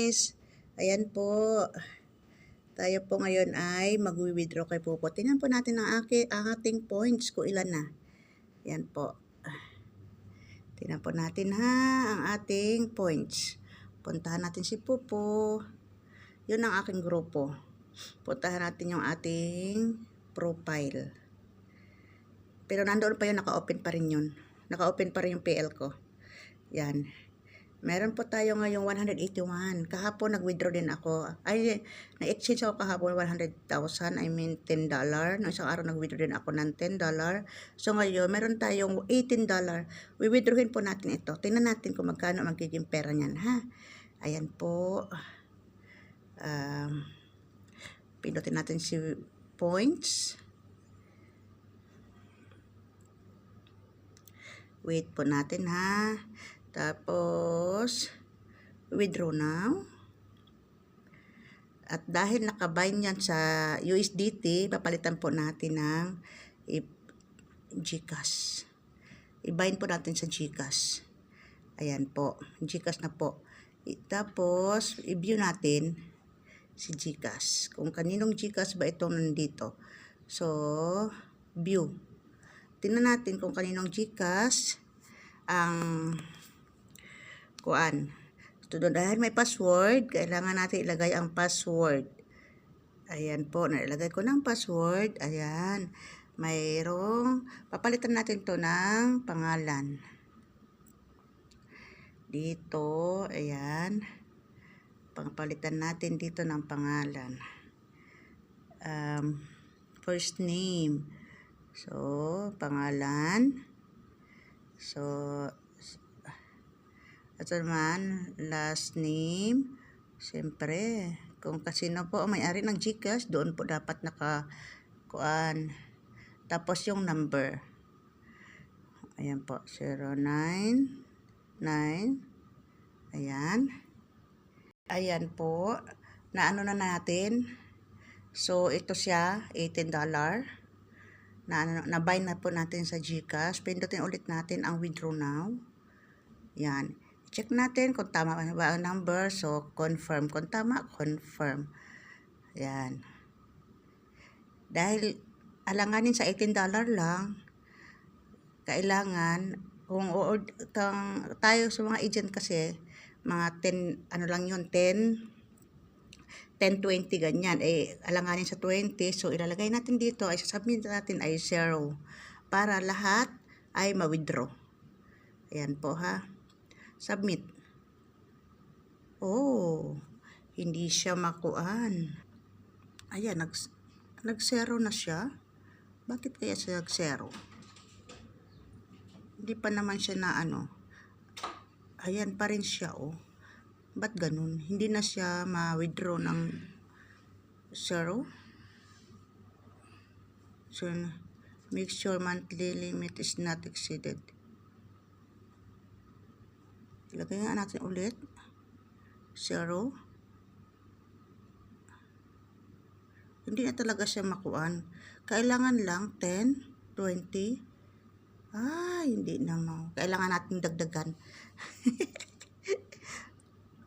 guys. Ayan po. Tayo po ngayon ay mag-withdraw kay Pupo. Tingnan po natin ang ating points kung ilan na. Ayan po. Tingnan po natin ha ang ating points. Puntahan natin si Pupo. Yun ang aking grupo. Puntahan natin yung ating profile. Pero nandoon pa yun, naka-open pa rin yun. Naka-open pa rin yung PL ko. Yan. Meron po tayo ngayong 181. Kahapon nag-withdraw din ako. Ay, na-exchange ako kahapon 100,000. I mean $10. No, isang araw nag-withdraw din ako ng $10. So ngayon, meron tayong $18. We-withdrawin po natin ito. Tingnan natin kung magkano magiging pera niyan, ha? Ayan po. Pindutin natin si points. Wait po natin, ha? Tapos, withdraw now. At dahil nakabind yan sa USDT, papalitan po natin ng GCash. I-bind po natin sa GCash. Ayan po, GCash na po. Tapos, i-view natin si GCash. Kung kaninong GCash ba itong nandito. So, view. Tingnan natin kung kaninong GCash ang kuan. So, dahil may password, kailangan natin ilagay ang password. Ayan po, nailagay ko ng password. Ayan. Mayroong, papalitan natin to ng pangalan. Dito, ayan. Pagpalitan natin dito ng pangalan. First name. So, pangalan. So, ito naman, last name. Siyempre, kung kasino po ang may-ari ng GCash, doon po dapat nakakuan. Tapos yung number. Ayan po, 099. Ayan. Ayan po. Naano na natin. So, ito siya, $18. Na-buy na po natin sa GCash. Pindutin ulit natin ang withdraw now. Yan. Check natin kung tama ba ang number. So, confirm. Kung tama, confirm. Yan. Dahil alanganin sa $18 lang, kailangan, kung tayo sa mga agent kasi, mga 10, ano lang yun, 10, 20 ganyan. Alanganin sa 20. So, ilalagay natin dito, ay sasubmit natin ay 0. Para lahat ay ma-withdraw. Ayan po ha. Submit. Oh, hindi siya makuan. Ayan, nag-0 na siya. Bakit kaya siya nag-0? Hindi pa naman siya na ano. Ayan pa rin siya, oh. Ba't ganun? Hindi na siya ma-withdraw ng 0? So, make sure monthly limit is not exceeded. Ilagay nga natin ulit. 0. Hindi na talaga siya makuan. Kailangan lang 10, 20. Hindi na mo. Kailangan natin dagdagan.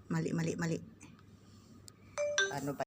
Mali. Ano ba?